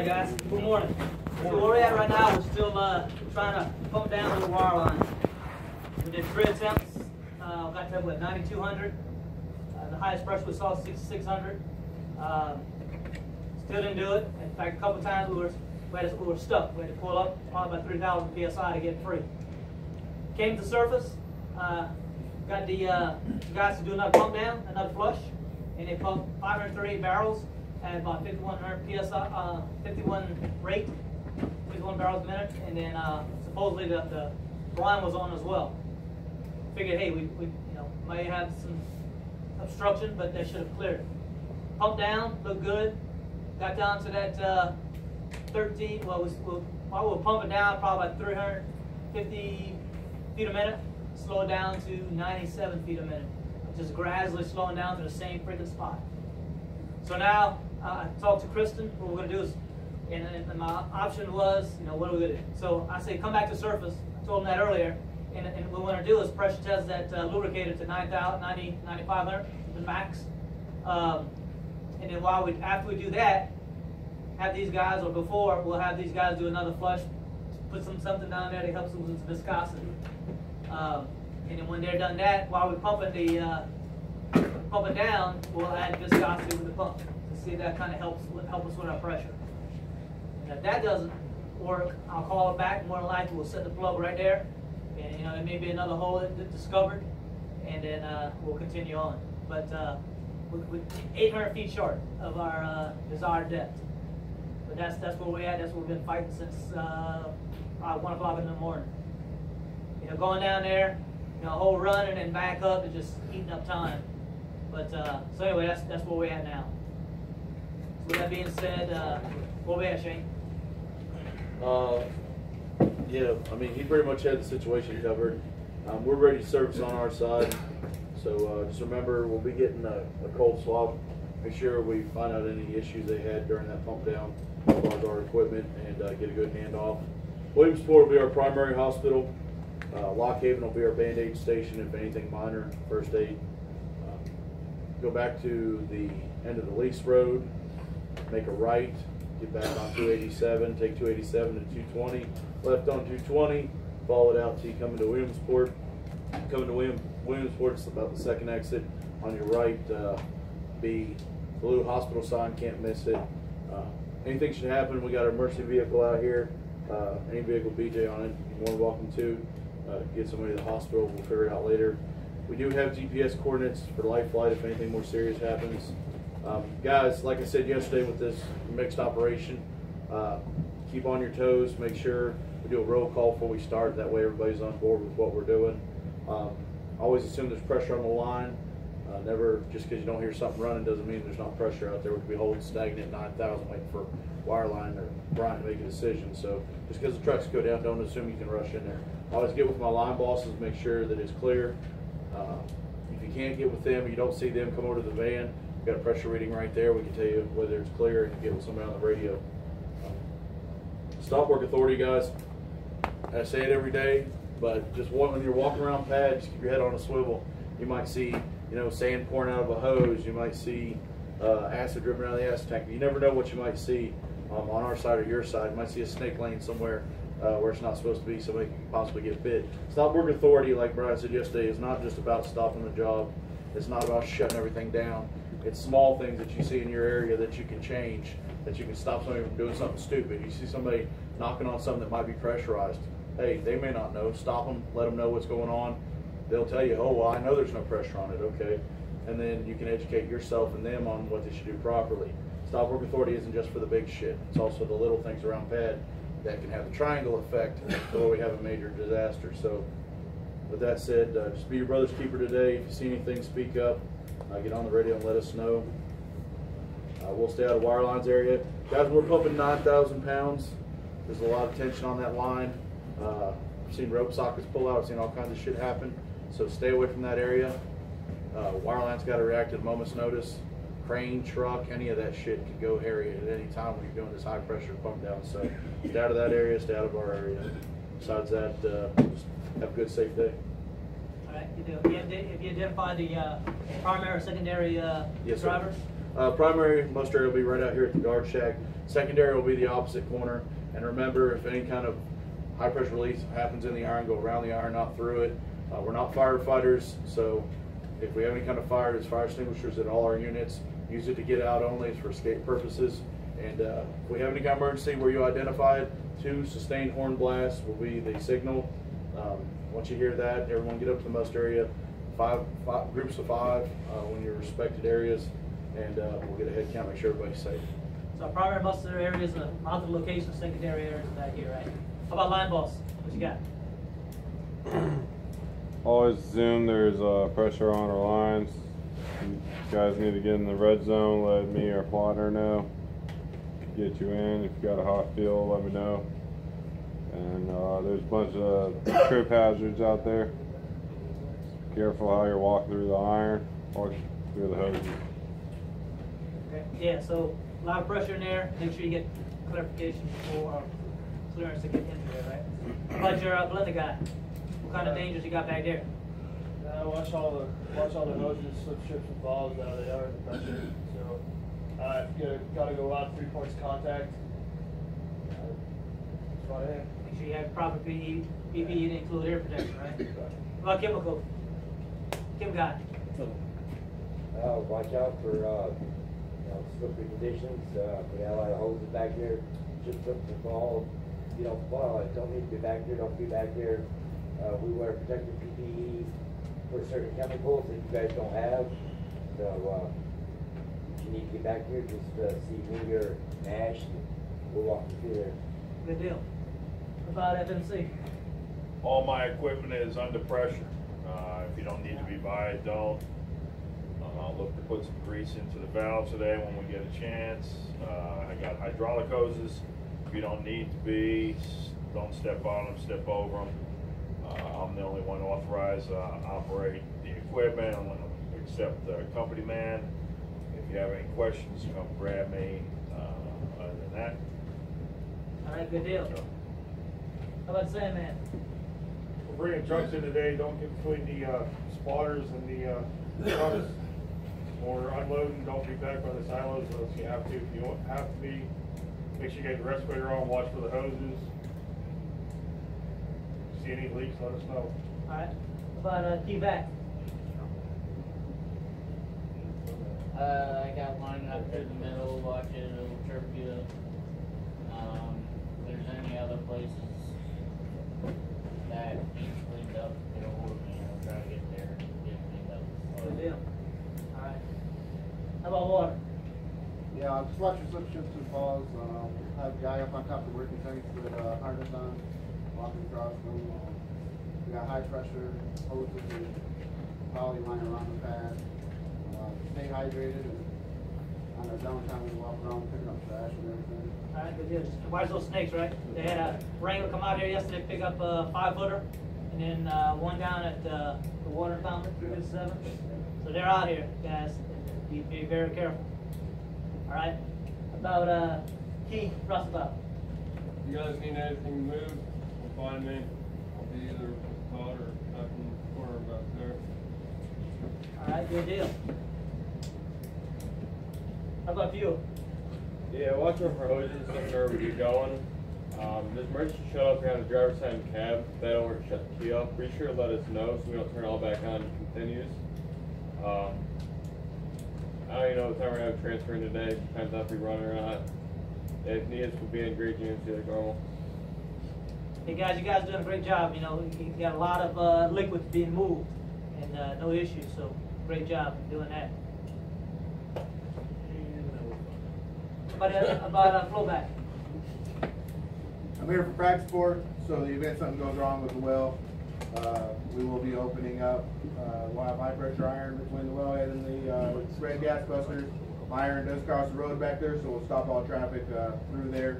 Alright guys, good morning. So where we're at right now, we're still trying to pump down the wire line. We did 3 attempts, got to what, 9,200. The highest pressure we saw was 6,600. Still didn't do it. In fact, a couple times we were stuck. We had to pull up probably about 3,000 psi to get free. Came to the surface, got the guys to do another pump down, another flush, and they pumped 538 barrels at about 5,100 psi, 51 rate, 51 barrels a minute, and then supposedly the line was on as well. Figured, hey, we might have some obstruction, but they should have cleared it. Pumped down, looked good. Got down to that 13. Well, while we were pumping down, probably about 350 feet a minute. Slowed down to 97 feet a minute. Just gradually slowing down to the same freaking spot. So now I talked to Kristen. What we're going to do is, and my option was, what are we going to do? So I say, come back to surface. I told him that earlier. And what we're going to do is pressure test that lubricator to 9,500, the max. And then after we do that, have these guys, or before, we'll have these guys do another flush, put something down there to help them with viscosity. And then when they're done that, while we're pumping down, we'll add viscosity with the pump to see if that kind of help us with our pressure. And if that doesn't work, I'll call it back. More than likely, we'll set the plug right there, and it may be another hole that's discovered, and then we'll continue on. But we're 800 feet short of our desired depth. But that's where we're at. That's where we've been fighting since 1 o'clock in the morning. Going down there, whole run and then back up and just eating up time. But so anyway, that's where we're at now. So with that being said, where we at, Shane? Yeah, I mean, he pretty much had the situation covered. We're ready to service on our side. So just remember, we'll be getting a cold swab. Make sure we find out any issues they had during that pump down as far as our equipment, and get a good handoff. Williamsport will be our primary hospital. Lock Haven will be our Band-Aid station if anything minor, first aid. Go back to the end of the Lease Road, make a right, get back on 287, take 287 to 220, left on 220, follow it out till you come into Williamsport. Coming to Williamsport, it's about the second exit. On your right, be blue hospital sign, can't miss it. Anything should happen, we got our emergency vehicle out here. Any vehicle BJ on it, you're more than welcome to. Get somebody to the hospital, we'll figure it out later. We do have GPS coordinates for life flight if anything more serious happens. Guys, like I said yesterday with this mixed operation, keep on your toes, make sure we do a roll call before we start, that way everybody's on board with what we're doing. Always assume there's pressure on the line. Never, just because you don't hear something running doesn't mean there's not pressure out there. We could be holding stagnant 9,000 waiting for wireline or Brian to make a decision. So just because the trucks go down, don't assume you can rush in there. I always get with my line bosses, make sure that it's clear. If you can't get with them, you don't see them, come over to the van. We've got a pressure reading right there. We can tell you whether it's clear, and get with somebody on the radio. Stop work authority, guys. I say it every day, but just when you're walking around pad, just keep your head on a swivel. You might see, sand pouring out of a hose. You might see acid dripping out of the acid tank. You never know what you might see on our side or your side. You might see a snake lane somewhere where it's not supposed to be, somebody could possibly get bit. Stop work authority, like Brian said yesterday, is not just about stopping the job. It's not about shutting everything down. It's small things that you see in your area that you can change, that you can stop somebody from doing something stupid. You see somebody knocking on something that might be pressurized. Hey, they may not know. Stop them, let them know what's going on. They'll tell you, oh, well, I know there's no pressure on it, okay. And then you can educate yourself and them on what they should do properly. Stop work authority isn't just for the big shit. It's also the little things around pad that can have the triangle effect where we have a major disaster. So with that said, just be your brother's keeper today. If you see anything, speak up. Get on the radio and let us know. We'll stay out of Wireline's area. Guys, we're pumping 9,000 pounds. There's a lot of tension on that line. I've seen rope sockets pull out. I've seen all kinds of shit happen. So stay away from that area. Wireline's got to react at a moment's notice. Crane, truck, any of that shit can go hairy at any time when you're doing this high pressure pump down. So stay out of that area, stay out of our area. Besides that, just have a good, safe day. All right, you do. Have you identified the primary or secondary yes, drivers? Sir. Primary muster will be right out here at the guard shack. Secondary will be the opposite corner. And remember, if any kind of high pressure release happens in the iron, go around the iron, not through it. We're not firefighters, so if we have any kind of fire, there's fire extinguishers at all our units. Use it to get out only, it's for escape purposes. And if we have any kind of emergency where you identify it, 2 sustained horn blasts will be the signal. Once you hear that, everyone get up to the muster area, five groups of 5 in your respected areas, and we'll get a head count, make sure everybody's safe. So our primary muster areas, mounted locations, secondary areas are back here, right? How about line boss? What you got? Always assume there's pressure on our lines. You guys need to get in the red zone, let me or plotter know. Get you in. If you got a hot feel, let me know. And there's a bunch of trip hazards out there. Careful how you're walking through the iron, walk through the hoses. Okay. Yeah, so a lot of pressure in there. Make sure you get clarification before clearance to get into there, right? How about your blender guy? What kind of dangers you got back there? Watch all the hoses, slip strips, and balls out of the yard, pressure. So you gotta go out 3 points of contact. That's about it. Make sure you have proper PPE to include air protection, right? What about chemical? Chem guy. Watch out for slippery conditions. We got a lot of hoses back here. Chip slips and falls. You don't fall. Don't need to be back there. Don't be back there. We wear protective PPE for certain chemicals that you guys don't have. So if you need to get back here, just see me or Nash, and we'll walk you through there. Good deal. What about FMC? All my equipment is under pressure. If you don't need to be by it, don't. I'll look to put some grease into the valves today when we get a chance. I got hydraulic hoses. If you don't need to be, don't step on them, step over them. I'm the only one authorized to operate the equipment. I'm going to accept the company man. If you have any questions, come grab me. Other than that. All right, good deal. How about Sandman? We're bringing trucks in today. Don't get between the spotters and the trucks. Or unloading, don't be back by the silos unless you have to. If you don't have to be, make sure you get the respirator on, watch for the hoses. See any leaks, let us know. All right. How about T-Vac? I got mine up through the middle, watch it, it'll trip you. If there's any other places that needs cleaned up, get a hold of me, I'll try to get there and get it cleaned up. Good deal. All right. How about water? Yeah, just watch your slip strips and falls. Have a guy up on top of the working tanks with harness on, walking across them. We got high pressure hoses and poly line around the pad. Stay hydrated, and on our downtime we walk around picking up trash and everything. All right, good deal. Just watch those snakes, right? They had a wrangler come out here yesterday, pick up a 5-footer, and then one down at the water fountain, 357. So they're out here, guys. Be very careful. All right. About Key Rustabout. If you guys need anything moved, find me. I'll be either with Todd or up in the corner back there. All right, good deal. How about fuel? Yeah, watch out for hoses whenever we get going. This emergency shut off here on the driver's side of the cab. If that don't work, shut the key off. Be sure to let us know so we don't turn it all back on and continues. I don't even know what time we're going to have transferring today. Depends if we run or not. If needed, we'll be in great units like normal. Hey guys, you guys are doing a great job. You know, you got a lot of liquids being moved and no issues. So great job doing that. About flowback. I'm here for practice support, so the event something goes wrong with the well, we will be opening up. We'll have high pressure iron between the wellhead and the red gas busters. My iron does cross the road back there, so we'll stop all traffic through there.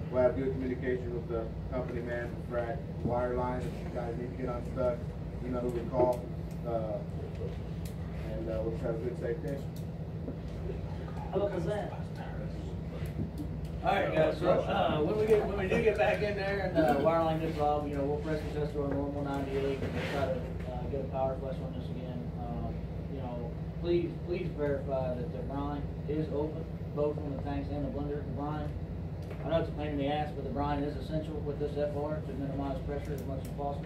We'll have good communication with the company man, frac wire line. If you guys need to get unstuck, you know who to call. And we'll just have a good safe day. How about Kazan? All right, guys. So when we do get back in there and the wireline gets off, we'll press the test door normal 98 and we'll try to get a power flush on this again. please verify that the brine is open, both on the tanks and the blender. The brine, I know it's a pain in the ass, but the brine is essential with this FR to minimize pressure as much as possible.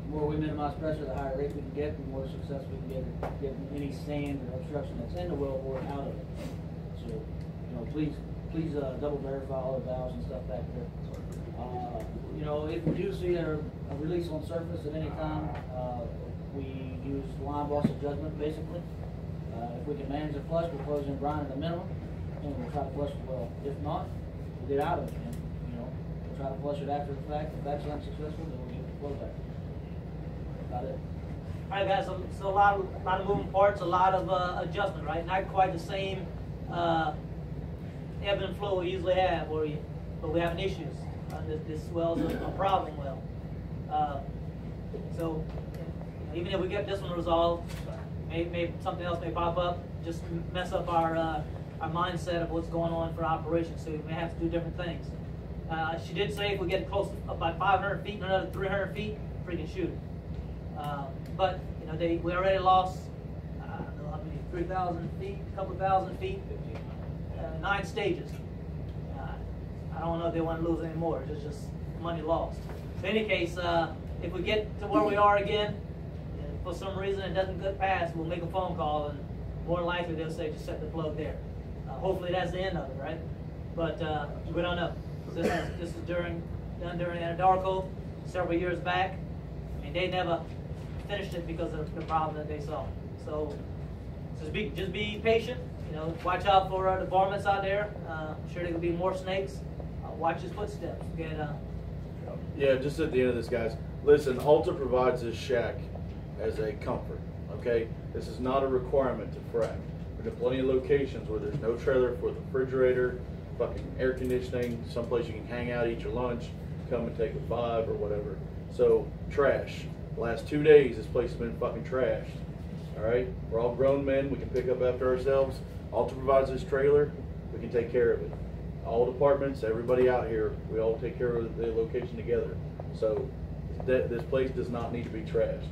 The more we minimize pressure, the higher rate we can get, the more success we can get at getting any sand or obstruction that's in the wellbore out of it. So, you know, please double verify all the valves and stuff back there. You know, if we do see a release on surface at any time, we use line boss adjustment basically. If we can manage the flush, we'll close in brine at the minimum, and we'll try to flush the well. If not, we'll get out of it, and, you know, we'll try to flush it after the fact. If that's unsuccessful, then we'll get the flow back. About it. All right, guys, so a lot of moving parts, a lot of adjustment, right? Not quite the same ebb and flow we usually have, but we're having issues. This well's a problem well. So even if we get this one resolved, maybe something else may pop up, just mess up our mindset of what's going on for operations. So we may have to do different things. She did say if we get close to about 500 feet and another 300 feet, freaking shoot it. But you know, we already lost, I don't know how many, 3,000 feet, a couple thousand feet, 9 stages. I don't know if they want to lose any more. It's just money lost. So in any case, if we get to where we are again, and for some reason it doesn't get past, we'll make a phone call, and more likely they'll say just set the plug there. Hopefully that's the end of it, right? But we don't know. This is done during Anadarko several years back. I mean, they never finished it because of the problem that they saw. So just be patient. You know, watch out for the varmints out there. I'm sure there could be more snakes. Watch his footsteps. Yeah, just at the end of this, guys. Listen, Alta provides this shack as a comfort. Okay, this is not a requirement to frack. There are plenty of locations where there's no trailer for the refrigerator, fucking air conditioning, someplace you can hang out, eat your lunch, come and take a vibe or whatever. So trash. The last 2 days, this place has been fucking trashed. All right, we're all grown men. We can pick up after ourselves. Alta provides this trailer. We can take care of it. All departments, everybody out here, we all take care of the location together. So this place does not need to be trashed.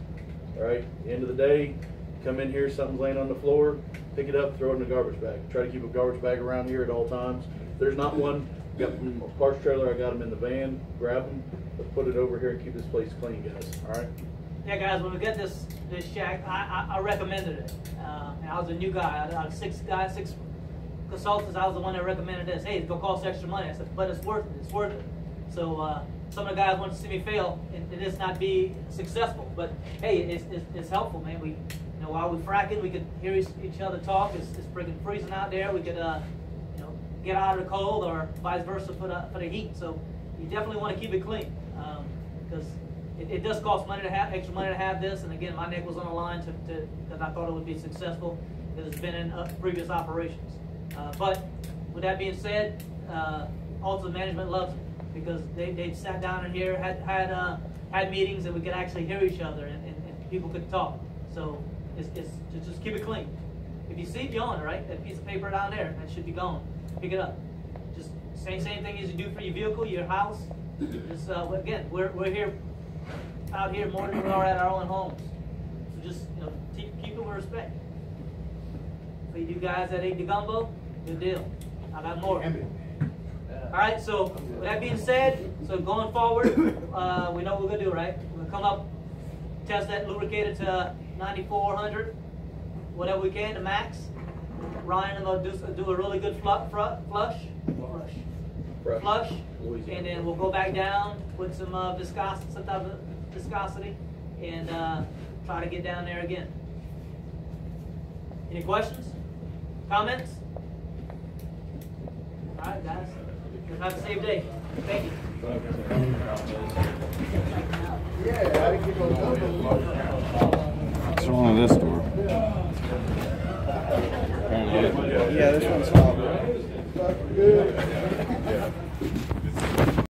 All right, at the end of the day, come in here, something's laying on the floor, pick it up, throw it in the garbage bag. Try to keep a garbage bag around here at all times. If there's not one, got from a parts trailer, I got them in the van, grab them, but put it over here and keep this place clean, guys. All right? Yeah, guys, when we get this shack, I recommended it. And I was a new guy. Out of 6 consultants, I was the one that recommended this. Hey, it's gonna cost extra money. I said, but it's worth it. It's worth it. So some of the guys want to see me fail and this not be successful. But hey, it's helpful, man. We, you know, while we're fracking, we could hear each other talk. It's freaking freezing out there. We could, you know, get out of the cold or vice versa for the heat. So you definitely want to keep it clean because it does cost money to have extra money to have this. And again, my neck was on the line because I thought it would be successful because it's been in previous operations. But with that being said, Alta management loves it because they sat down in here, had meetings, and we could actually hear each other and people could talk. So it's just keep it clean. If you see John, right, that piece of paper down there, that should be gone. Pick it up. Just same thing as you do for your vehicle, your house. Just again, we're here out here more than we are at our own homes. So just, you know, keep it with respect. For you guys that ate the gumbo, good deal. I got more. All right, so with that being said, so going forward, we know what we're gonna do, right? We're gonna come up, test that lubricator to 9,400, whatever we can, the max. Ryan is gonna do a really good flush, and then we'll go back down with some viscosity, some type of viscosity, and try to get down there again. Any questions? Comments? All right, guys. Have a safe day. Thank you. What's wrong with this door? Yeah, this one's all good.